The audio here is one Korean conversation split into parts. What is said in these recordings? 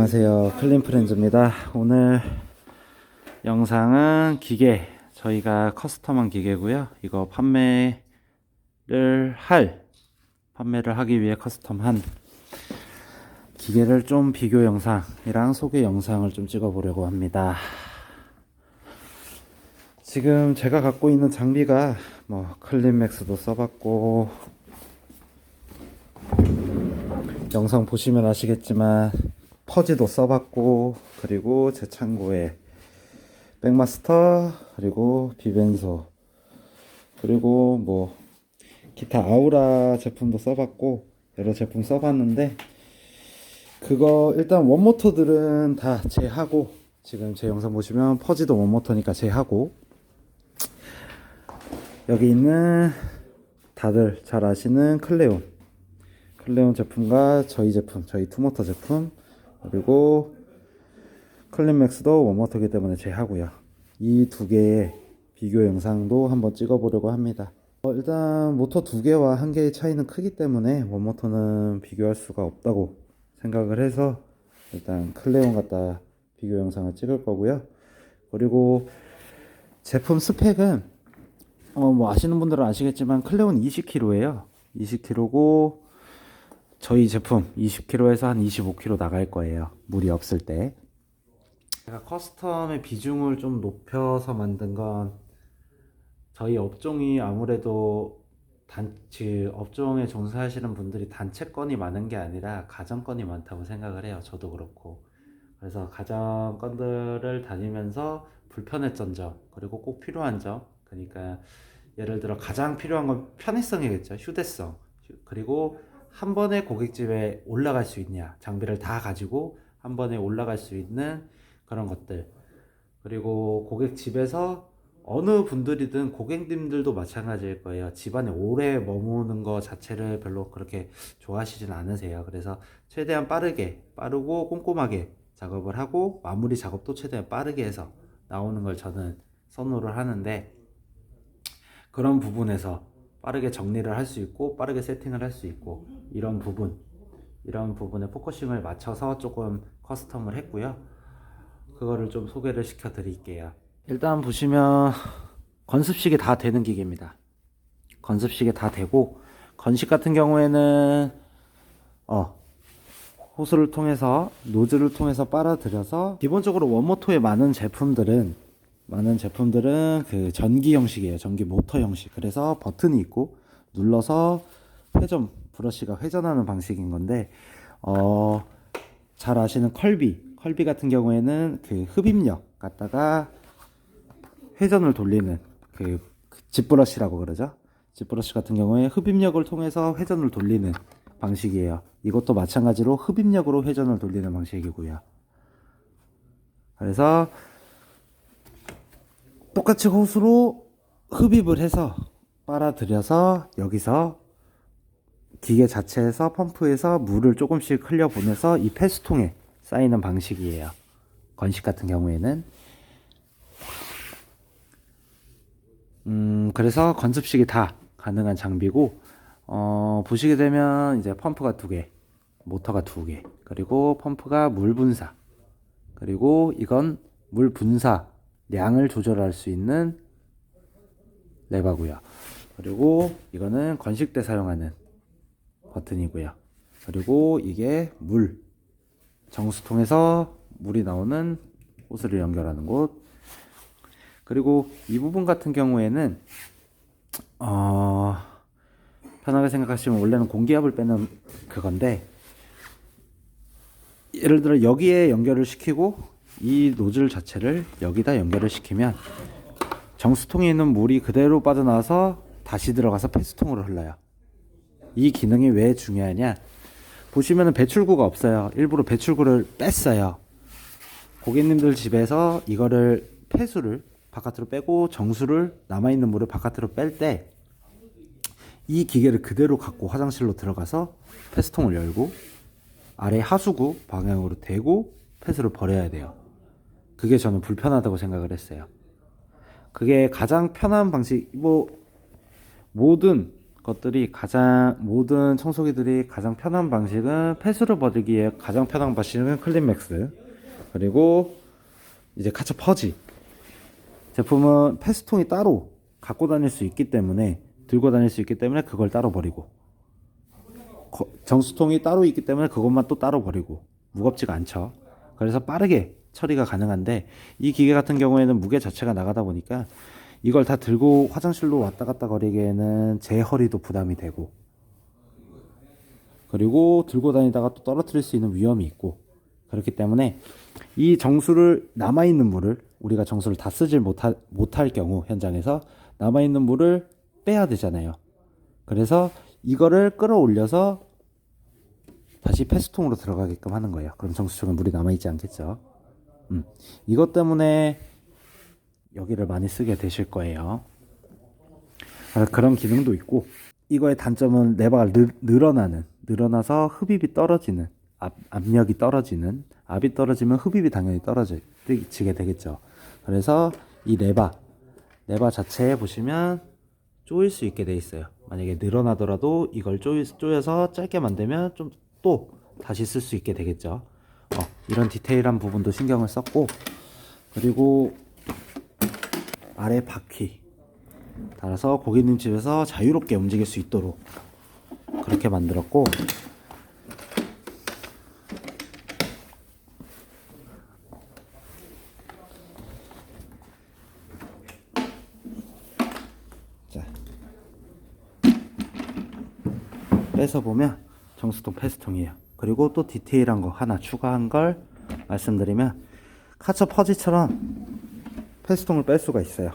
안녕하세요, 클린프렌즈입니다. 오늘 영상은 기계, 저희가 커스텀한 기계고요. 이거 판매를 하기 위해 커스텀한 기계를 좀 비교 영상이랑 소개 영상을 좀 찍어 보려고 합니다. 지금 제가 갖고 있는 장비가 클린맥스도 써봤고, 영상 보시면 아시겠지만 퍼지도 써봤고, 그리고 제 창고에 백마스터, 그리고 비벤소, 그리고 기타 아우라 제품도 써봤고, 여러 제품 써봤는데, 그거 일단 원모터들은 다 제하고, 지금 제 영상 보시면 퍼지도 원모터니까 제하고, 여기 있는 다들 잘 아시는 클레온 제품과 저희 제품, 저희 투모터 제품, 그리고 클린맥스도 원모터이기 때문에 제하고요. 이 두 개의 비교 영상도 한번 찍어 보려고 합니다. 일단 모터 두 개와 한 개의 차이는 크기 때문에 원모터는 비교할 수가 없다고 생각을 해서 일단 클레온 갖다 비교 영상을 찍을 거고요. 그리고 제품 스펙은 아시는 분들은 아시겠지만 클레온 20kg예요. 20kg고 저희 제품 20kg에서 한 25kg 나갈 거예요. 물이 없을 때. 제가 커스텀의 비중을 좀 높여서 만든 건 저희 업종이 아무래도 업종에 종사하시는 분들이 단체 건이 많은 게 아니라 가정 건이 많다고 생각을 해요. 저도 그렇고. 그래서 가정 건들을 다니면서 불편했던 점, 그리고 꼭 필요한 점, 그러니까 예를 들어 가장 필요한 건 편의성이겠죠. 휴대성. 그리고 한 번에 고깃집에 올라갈 수 있냐, 장비를 다 가지고 한 번에 올라갈 수 있는 그런 것들. 그리고 고객집에서 어느 분들이든 고객님들도 마찬가지일 거예요. 집안에 오래 머무는 거 자체를 별로 그렇게 좋아하시진 않으세요. 그래서 최대한 빠르고 꼼꼼하게 작업을 하고, 마무리 작업도 최대한 빠르게 해서 나오는 걸 저는 선호를 하는데, 그런 부분에서 빠르게 정리를 할 수 있고 빠르게 세팅을 할 수 있고, 이런 부분에 포커싱을 맞춰서 조금 커스텀을 했고요. 그거를 좀 소개를 시켜 드릴게요. 일단 보시면 건습식이 다 되는 기계입니다. 건습식이 다 되고, 건식 같은 경우에는 호스를 통해서, 노즐을 통해서 빨아들여서, 기본적으로 원모터의 많은 제품들은 그 전기 형식이에요. 전기 모터 형식. 그래서 버튼이 있고 눌러서 브러쉬가 회전하는 방식인 건데, 잘 아시는 컬비 같은 경우에는 그 흡입력 갖다가 회전을 돌리는 그 집브러쉬라고 그러죠. 집브러쉬 같은 경우에 흡입력을 통해서 회전을 돌리는 방식이에요. 이것도 마찬가지로 흡입력으로 회전을 돌리는 방식이고요. 그래서 똑같이 호스로 흡입을 해서 빨아들여서 여기서 기계 자체에서 펌프에서 물을 조금씩 흘려보내서 이 폐수통에 쌓이는 방식이에요. 건식 같은 경우에는. 그래서 건습식이 다 가능한 장비고, 보시게 되면 이제 펌프가 2개, 모터가 2개, 그리고 펌프가 물 분사, 그리고 이건 물 분사 량을 조절할 수 있는 레버고요. 그리고 이거는 건식 때 사용하는 버튼이고요. 그리고 이게 정수통에서 물이 나오는 호스를 연결하는 곳. 그리고 이 부분 같은 경우에는 편하게 생각하시면 원래는 공기압을 빼는 그건데, 예를 들어 여기에 연결을 시키고 이 노즐 자체를 여기다 연결을 시키면 정수통에 있는 물이 그대로 빠져나와서 다시 들어가서 폐수통으로 흘러요. 이 기능이 왜 중요하냐, 보시면은 배출구가 없어요. 일부러 배출구를 뺐어요. 고객님들 집에서 이거를 폐수를 바깥으로 빼고 정수를, 남아있는 물을 바깥으로 뺄 때 이 기계를 그대로 갖고 화장실로 들어가서 폐수통을 열고 아래 하수구 방향으로 대고 폐수를 버려야 돼요. 그게 저는 불편하다고 생각을 했어요. 그게 가장 편한 방식. 모든 것들이 모든 청소기들이 가장 편한 방식은 폐수를 버리기에 가장 편한 방식은 클린맥스, 그리고 이제 카처 퍼지 제품은 폐수통이 따로 갖고 다닐 수 있기 때문에, 들고 다닐 수 있기 때문에 그걸 따로 버리고, 정수통이 따로 있기 때문에 그것만 또 따로 버리고, 무겁지가 않죠. 그래서 빠르게 처리가 가능한데, 이 기계 같은 경우에는 무게 자체가 나가다 보니까 이걸 다 들고 화장실로 왔다 갔다 거리기에는 제 허리도 부담이 되고, 그리고 들고 다니다가 또 떨어뜨릴 수 있는 위험이 있고, 그렇기 때문에 이 정수를, 남아있는 물을, 우리가 정수를 다 쓰질 못할 경우 현장에서 남아있는 물을 빼야 되잖아요. 그래서 이거를 끌어올려서 다시 폐수통으로 들어가게끔 하는 거예요. 그럼 정수 쪽에 물이 남아있지 않겠죠. 이것 때문에 여기를 많이 쓰게 되실 거예요. 그런 기능도 있고, 이거의 단점은 레버가 늘어나서 흡입이 떨어지는, 압력이 떨어지는, 압이 떨어지면 흡입이 당연히 떨어지게 되겠죠. 그래서 이 레버 자체에 보시면 조일 수 있게 돼 있어요. 만약에 늘어나더라도 이걸 조여서 짧게 만들면 좀 또 다시 쓸 수 있게 되겠죠. 이런 디테일한 부분도 신경을 썼고, 그리고 아래 바퀴 달아서 고객님 집에서 자유롭게 움직일 수 있도록 그렇게 만들었고, 자, 빼서 보면 정수통 폐수통이에요. 그리고 또 디테일한 거 하나 추가한 걸 말씀드리면, 카처 퍼지처럼 폐수통을 뺄 수가 있어요.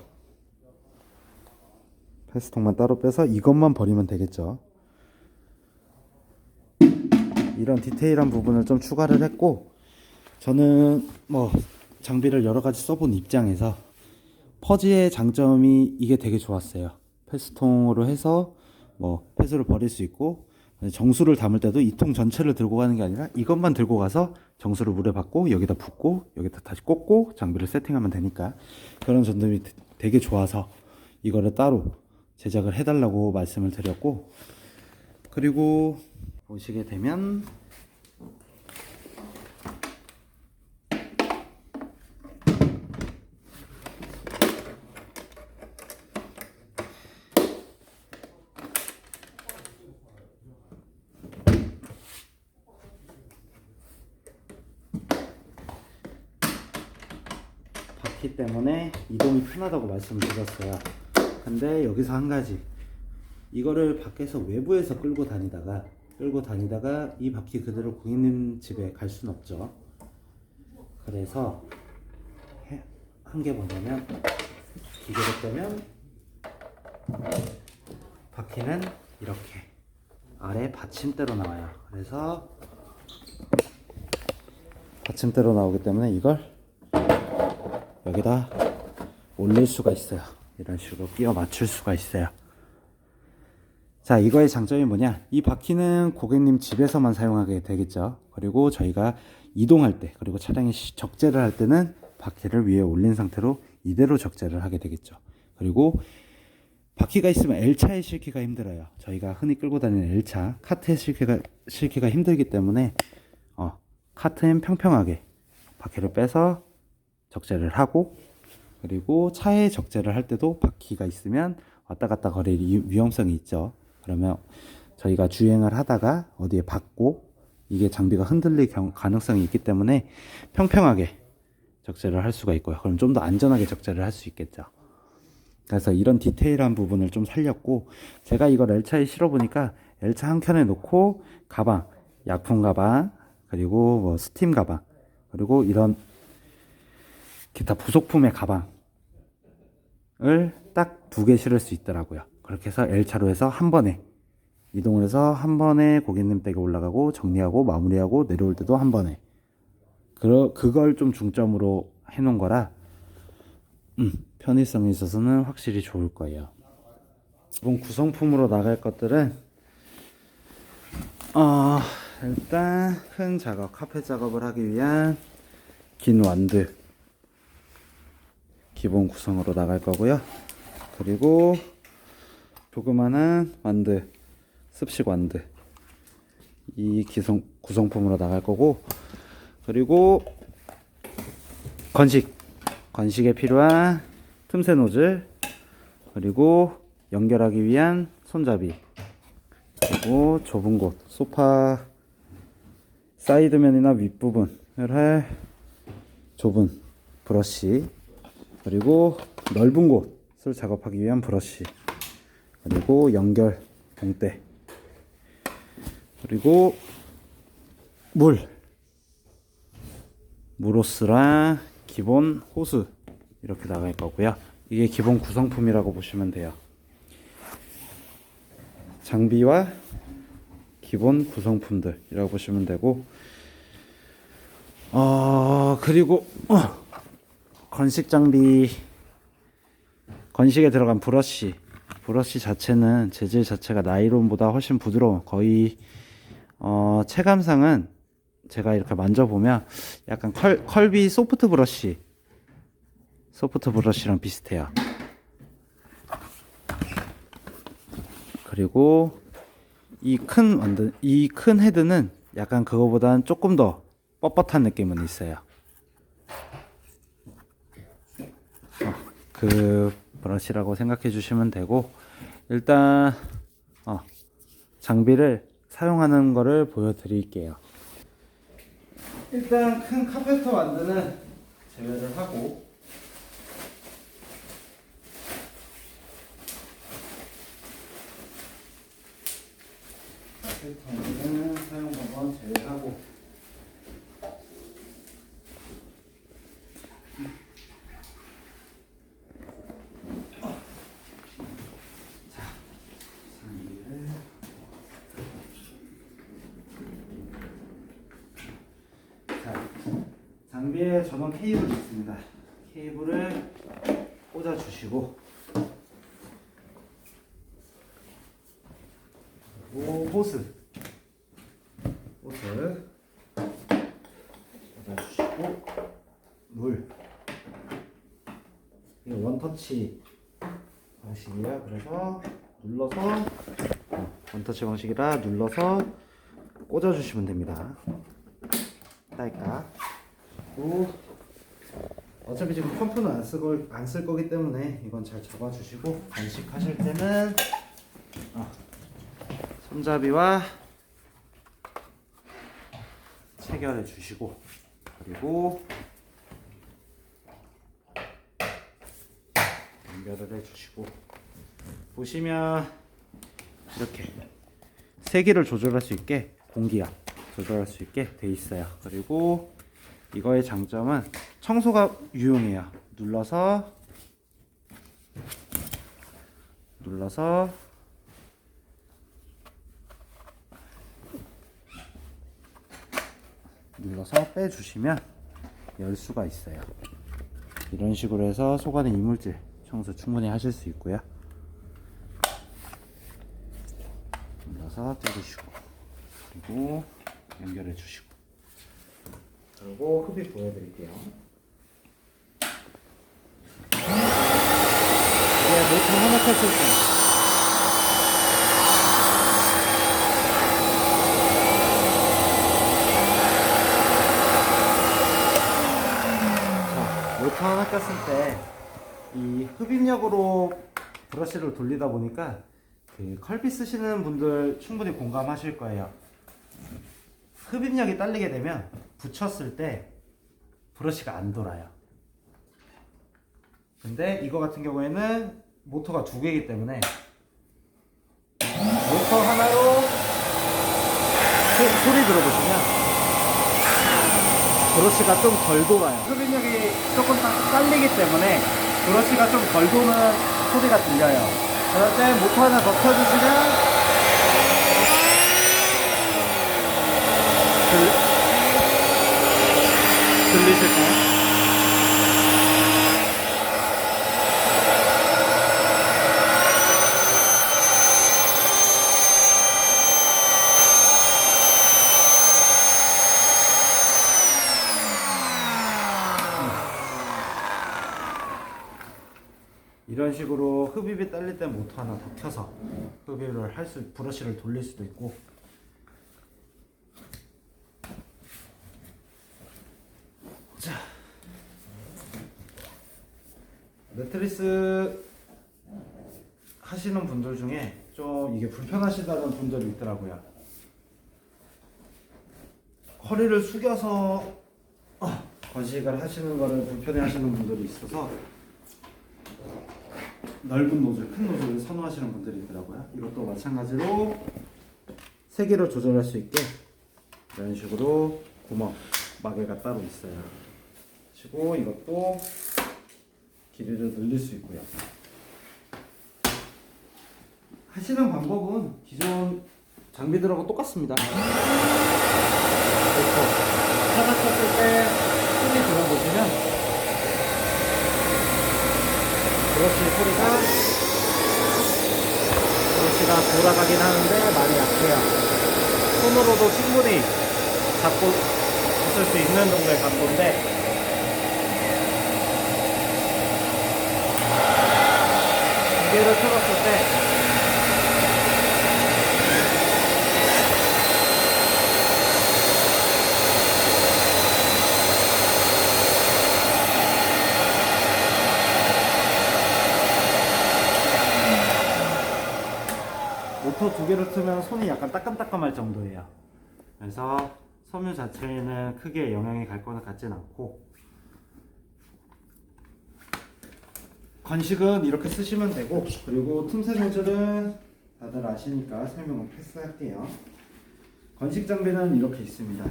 폐수통만 따로 빼서 이것만 버리면 되겠죠. 이런 디테일한 부분을 좀 추가를 했고, 저는 장비를 여러 가지 써본 입장에서 퍼지의 장점이 이게 되게 좋았어요. 폐수통으로 해서 폐수를 버릴 수 있고, 정수를 담을 때도 이 통 전체를 들고 가는 게 아니라 이것만 들고 가서 정수를 물에 받고 여기다 붓고 여기다 다시 꽂고 장비를 세팅하면 되니까, 그런 점들이 되게 좋아서 이거를 따로 제작을 해달라고 말씀을 드렸고, 그리고 보시게 되면 바퀴 때문에 이동이 편하다고 말씀을 드렸어요. 근데 여기서 한 가지, 이거를 밖에서 외부에서 끌고 다니다가 이 바퀴 그대로 고객님 집에 갈 수는 없죠. 그래서 한 게 뭐냐면, 기계를 빼면 바퀴는 이렇게 아래 받침대로 나와요. 그래서 받침대로 나오기 때문에 이걸 여기다 올릴 수가 있어요. 이런 식으로 끼워 맞출 수가 있어요. 자, 이거의 장점이 뭐냐, 이 바퀴는 고객님 집에서만 사용하게 되겠죠. 그리고 저희가 이동할 때, 그리고 차량이 적재를 할 때는 바퀴를 위에 올린 상태로 이대로 적재를 하게 되겠죠. 그리고 바퀴가 있으면 L차에 실기가 힘들어요. 저희가 흔히 끌고 다니는 L차, 카트에 실기가 힘들기 때문에 카트엔 평평하게 바퀴를 빼서 적재를 하고, 그리고 차에 적재를 할 때도 바퀴가 있으면 왔다 갔다 거릴 위험성이 있죠. 그러면 저희가 주행을 하다가 어디에 박고 이게 장비가 흔들릴 가능성이 있기 때문에 평평하게 적재를 할 수가 있고요. 그럼 좀 더 안전하게 적재를 할 수 있겠죠. 그래서 이런 디테일한 부분을 좀 살렸고, 제가 이걸 L차에 실어 보니까 L차 한 켠에 놓고 가방, 약품 가방, 그리고 스팀 가방, 그리고 이런 기타 부속품의 가방을 딱 2개 실을 수 있더라고요. 그렇게 해서 L차로 해서 한 번에 이동을 해서 한 번에 고객님 댁에 올라가고 정리하고 마무리하고 내려올 때도 한 번에, 그걸 좀 중점으로 해놓은 거라 편의성에 있어서는 확실히 좋을 거예요. 이번 구성품으로 나갈 것들은 일단 큰 작업, 카펫 작업을 하기 위한 긴 완드 기본 구성으로 나갈 거고요. 그리고 조그만한 완드, 습식 완드, 이 구성품으로 나갈 거고, 그리고 건식에 필요한 틈새 노즐, 그리고 연결하기 위한 손잡이, 그리고 좁은 곳, 소파 사이드면이나 윗부분을 할 좁은 브러쉬, 그리고 넓은 곳을 작업하기 위한 브러쉬, 그리고 연결 봉대, 그리고 물호스랑 기본 호스 이렇게 나갈 거고요. 이게 기본 구성품이라고 보시면 돼요. 장비와 기본 구성품들이라고 보시면 되고, 그리고 건식 장비, 건식에 들어간 브러쉬 자체는 재질 자체가 나일론보다 훨씬 부드러운, 거의 체감상은 제가 이렇게 만져보면 약간 컬비 소프트 브러쉬랑 비슷해요. 그리고 이 큰 헤드는 약간 그거보다는 조금 더 뻣뻣한 느낌은 있어요. 그 브러쉬라고 생각해 주시면 되고, 일단 장비를 사용하는 거를 보여드릴게요. 일단 큰 카페터 완드는 제외를 하고, 카페터 완드는 사용 방법 제외하고, 장비에 전원 케이블이 있습니다. 케이블을 꽂아 주시고, 그리고 호스 꽂아 주시고, 이게 원터치 방식이에요. 그래서 눌러서, 원터치 방식이라 눌러서 꽂아 주시면 됩니다. 딸까? 그리고 어차피 지금 펌프는 안 쓸 거기 때문에 이건 잘 잡아주시고, 간식하실 때는 손잡이와 체결해 주시고, 그리고 연결을 해 주시고, 보시면 이렇게 세기를 조절할 수 있게, 공기압 조절할 수 있게 돼 있어요. 그리고 이거의 장점은 청소가 유용해요. 눌러서 빼주시면 열 수가 있어요. 이런 식으로 해서 속 안에 이물질 청소 충분히 하실 수 있고요. 눌러서 떼주시고, 그리고 연결해 주시고, 그리고 흡입 보여드릴게요. 이게 모터 하나 켰을 때 모터 하나 꼈을 때 이 흡입력으로 브러쉬를 돌리다 보니까 그 컬비 쓰시는 분들 충분히 공감하실 거예요. 흡입력이 딸리게 되면 붙였을 때 브러쉬가 안 돌아요. 근데 이거 같은 경우에는 모터가 두 개이기 때문에 모터 하나로 소리 들어보시면 브러쉬가 좀 덜 돌아요. 흡입력이 조금 딸리기 때문에 브러쉬가 좀 덜 도는 소리가 들려요. 그럴 때 모터 하나 더 켜주시면 들리실까요? 이런 식으로 흡입이 딸릴 때 모터 하나 더 켜서 흡입을 할 수, 브러쉬를 돌릴 수도 있고. 자, 매트리스 하시는 분들 중에 좀 이게 불편하시다는 분들이 있더라고요. 허리를 숙여서 건식을 하시는 거를 불편해 하시는 분들이 있어서 넓은 노즐, 큰 노즐을 선호하시는 분들이 있더라고요. 이것도 마찬가지로 세기를 조절할 수 있게 이런 식으로 구멍, 마개가 따로 있어요. 그리고 이것도 길이를 늘릴 수 있고요. 하시는 방법은 기존 장비들하고 똑같습니다. 차가 쳤을 때 손이 들어보시면 브러쉬가 돌아가긴 하는데 많이 약해요. 손으로도 충분히 잡고 있을 수 있는 정도의 각도인데 무게를 틀었을 때 모터 두 개를 틀면 손이 약간 따끔따끔할 정도예요. 그래서 섬유 자체에는 크게 영향이 갈 거는 같진 않고, 건식은 이렇게 쓰시면 되고, 그리고 틈새 노즐은 다들 아시니까 설명을 패스할게요. 건식 장비는 이렇게 있습니다.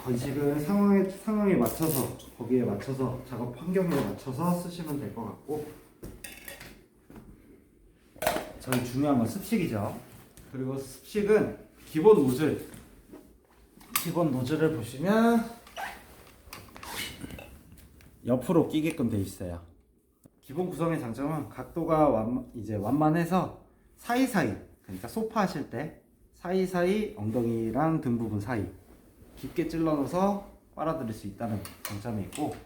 건식은 상황에 맞춰서, 거기에 맞춰서, 작업 환경에 맞춰서 쓰시면 될 것 같고, 저희 중요한 건 습식이죠. 그리고 습식은 기본 노즐을 보시면 옆으로 끼게끔 돼 있어요. 기본 구성의 장점은 각도가 완만해서 사이사이, 그러니까 소파 하실 때 사이사이 엉덩이랑 등 부분 사이 깊게 찔러 넣어서 빨아들일 수 있다는 장점이 있고,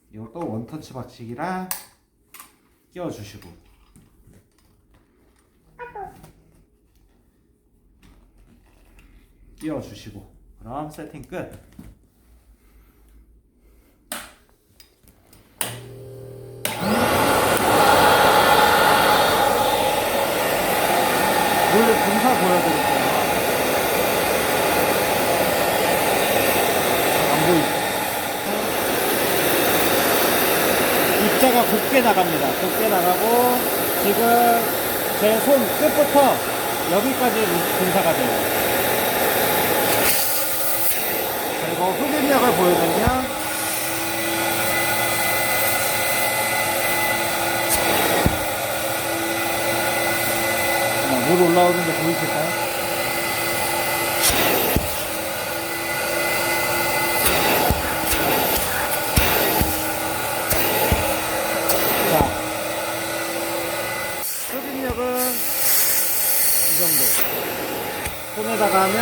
이것도 원터치 박치기랑 끼워주시고, 그럼 세팅 끝. 원래 분사 보여드릴게요. 안 보이죠? 입자가 곱게 나갑니다. 곱게 나가고, 지금 제 손 끝부터 여기까지 분사가 돼요. 그리고 흡입력을 보여드리면 물 올라오는 게 보이실까요? 자, 흡입력은 이 정도. 손에다가 하면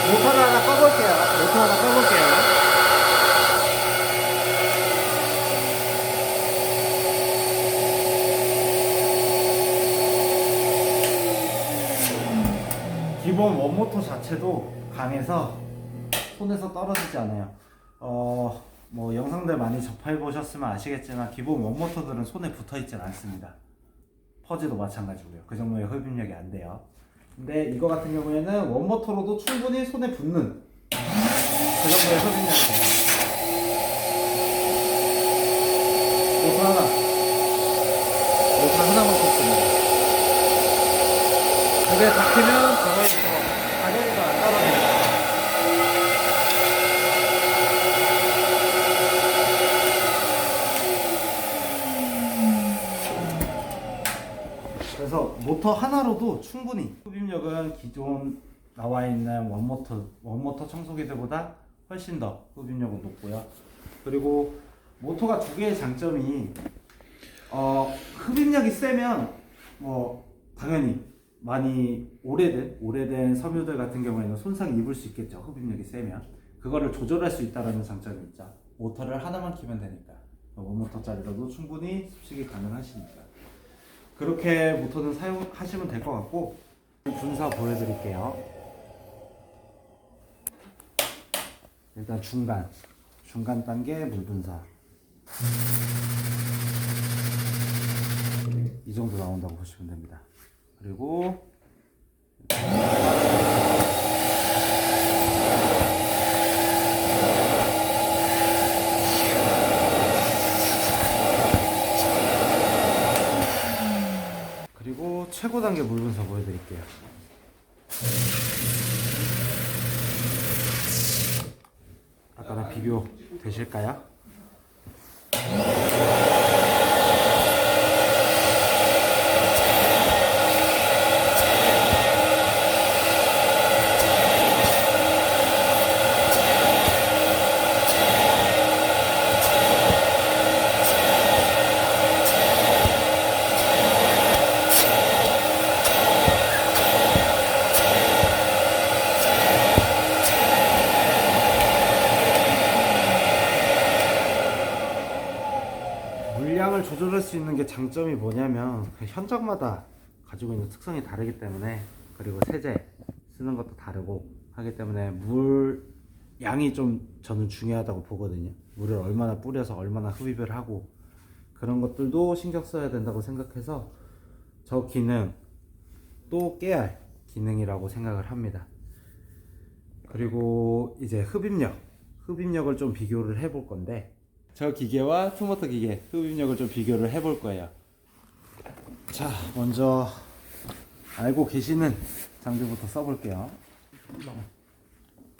모터 하나 꺼볼게요. 기본 원모터 자체도 강해서 손에서 떨어지지 않아요. 뭐 영상들 많이 접해 보셨으면 아시겠지만 기본 원모터들은 손에 붙어 있진 않습니다. 퍼지도 마찬가지고요. 그 정도의 흡입력이 안 돼요. 근데 이거 같은 경우에는 원모터로도 충분히 손에 붙는 그 정도의 흡입력이 돼요. 모터 하나만 꼽습니다. 이게 닫히면 가만히 가격이가 안 떨어져요. 그래서 모터 하나로도 충분히 흡입력은 기존 나와 있는 원모터 청소기들보다 훨씬 더 흡입력은 높고요. 그리고 모터가 두 개의 장점이 흡입력이 세면 뭐 당연히 많이 오래된 섬유들 같은 경우에는 손상이 입을 수 있겠죠. 흡입력이 세면 그거를 조절할 수 있다는 장점이 있죠. 모터를 하나만 키면 되니까 5모터짜리로도 충분히 습식이 가능하시니까 그렇게 모터는 사용하시면 될 것 같고 분사 보여드릴게요. 일단 중간 단계 물 분사 이 정도 나온다고 보시면 됩니다. 그리고 최고 단계 물 분사 보여드릴게요. 아까랑 비교 되실까요? 물량을 조절할 수 있는 게 장점이 뭐냐면 현장마다 가지고 있는 특성이 다르기 때문에 그리고 세제 쓰는 것도 다르고 하기 때문에 물 양이 좀 저는 중요하다고 보거든요. 물을 얼마나 뿌려서 얼마나 흡입을 하고 그런 것들도 신경 써야 된다고 생각해서 저 기능 또 깨야 할 기능이라고 생각을 합니다. 그리고 이제 흡입력을 좀 비교를 해볼 건데 저 기계와 투모터 기계 흡입력을 좀 비교를 해볼 거예요. 자, 먼저 알고 계시는 장비부터 써볼게요.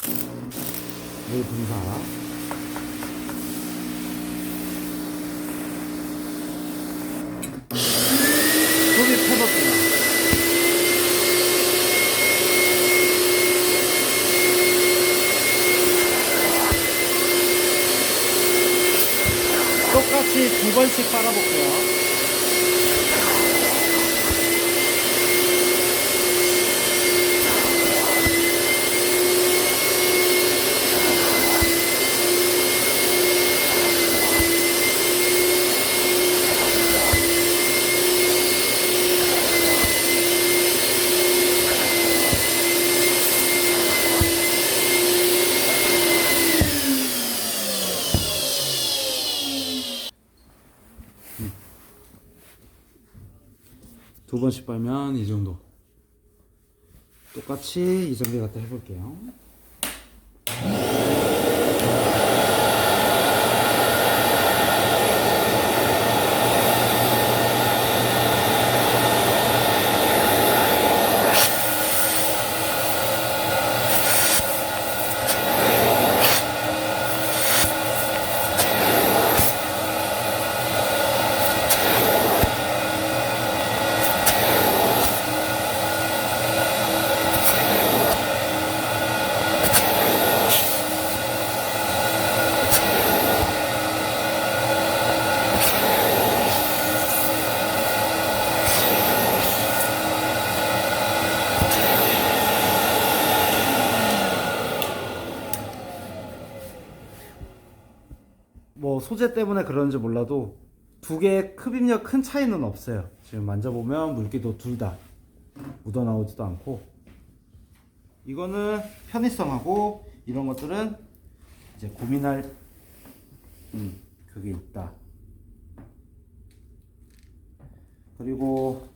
물 분사 흡입해볼게요. 똑같이 2번씩 빨아볼게요. 두 번씩 빨면 이 정도. 똑같이 이정도 갖다 해볼게요. 뭐 소재 때문에 그런지 몰라도 두 개의 흡입력 큰 차이는 없어요. 지금 만져보면 물기도 둘 다 묻어나오지도 않고 이거는 편의성하고 이런 것들은 이제 고민할 그게 있다. 그리고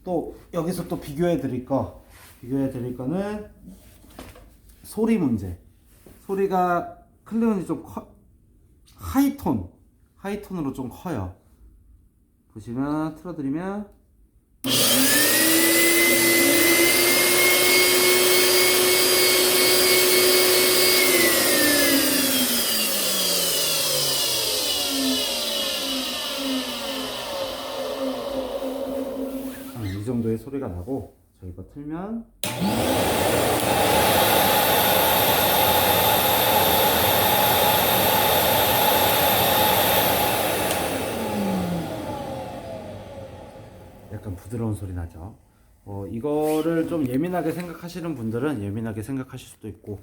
또 여기서 또 비교해 드릴 거는 소리 문제. 소리가 클레온이 좀 하이톤으로 좀 커요. 보시면 틀어드리면 이 정도의 소리가 나고 저희가 틀면 부드러운 소리 나죠. 이거를 좀 예민하게 생각하시는 분들은 예민하게 생각하실 수도 있고,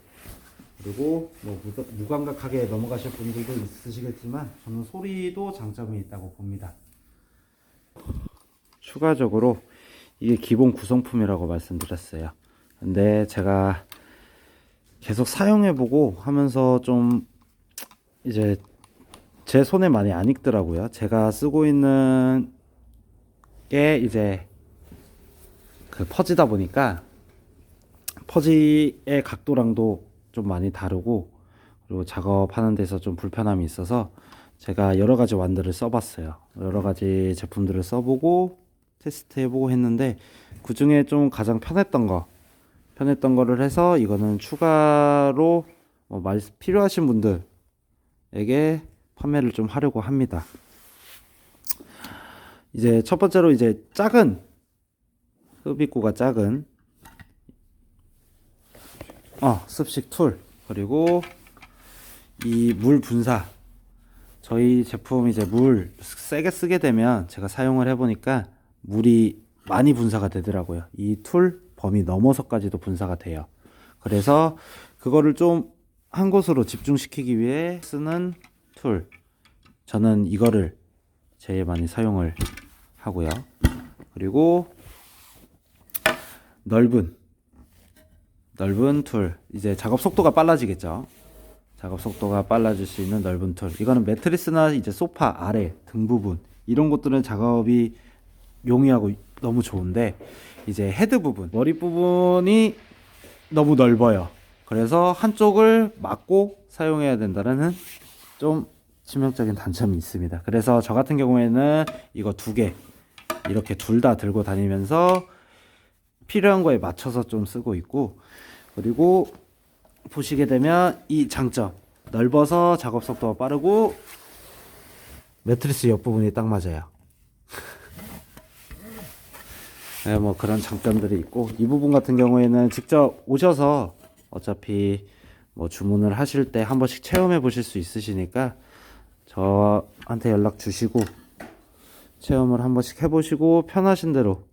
그리고 뭐 무감각하게 넘어가실 분들도 있으시겠지만 저는 소리도 장점이 있다고 봅니다. 추가적으로 이게 기본 구성품이라고 말씀드렸어요. 근데 제가 계속 사용해보고 하면서 좀 이제 제 손에 많이 안 익더라고요. 제가 쓰고 있는 게 이제 그 퍼지다 보니까 퍼지의 각도랑도 좀 많이 다르고, 그리고 작업하는 데서 좀 불편함이 있어서 제가 여러 가지 완들을 써봤어요. 여러 가지 제품들을 써보고 테스트 해보고 했는데, 그 중에 좀 가장 편했던 거를 해서 이거는 추가로 필요하신 분들에게 판매를 좀 하려고 합니다. 이제 첫 번째로 이제 작은 흡입구가 작은 습식 툴, 그리고 이 물 분사. 저희 제품 이제 물 세게 쓰게 되면 제가 사용을 해보니까 물이 많이 분사가 되더라고요. 이 툴 범위 넘어서까지도 분사가 돼요. 그래서 그거를 좀 한 곳으로 집중시키기 위해 쓰는 툴, 저는 이거를 제일 많이 사용을 하고요. 그리고 넓은 툴, 이제 작업 속도가 빨라지겠죠. 작업 속도가 빨라질 수 있는 넓은 툴. 이거는 매트리스나 이제 소파 아래 등 부분, 이런 것들은 작업이 용이하고 너무 좋은데, 이제 헤드 부분, 머리 부분이 너무 넓어요. 그래서 한쪽을 막고 사용해야 된다는 좀 치명적인 단점이 있습니다. 그래서 저 같은 경우에는 이거 두 개 이렇게 둘 다 들고 다니면서 필요한 거에 맞춰서 좀 쓰고 있고, 그리고 보시게 되면 이 장점, 넓어서 작업 속도가 빠르고 매트리스 옆부분이 딱 맞아요. 네, 뭐 그런 장점들이 있고, 이 부분 같은 경우에는 직접 오셔서 어차피 뭐 주문을 하실 때 한 번씩 체험해 보실 수 있으시니까 저한테 연락 주시고 체험을 한 번씩 해보시고 편하신 대로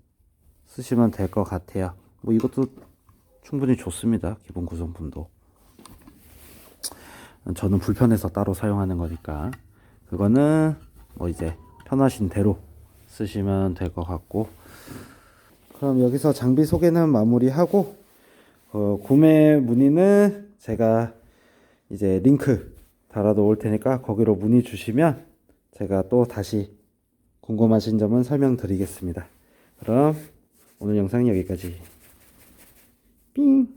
쓰시면 될 것 같아요. 뭐 이것도 충분히 좋습니다. 기본 구성품도. 저는 불편해서 따로 사용하는 거니까 그거는 뭐 이제 편하신 대로 쓰시면 될 것 같고, 그럼 여기서 장비 소개는 마무리하고, 구매 문의는 제가 이제 링크 달아놓을 테니까 거기로 문의 주시면 제가 또 다시 궁금하신 점은 설명드리겠습니다. 그럼 오늘 영상 여기까지. 삥.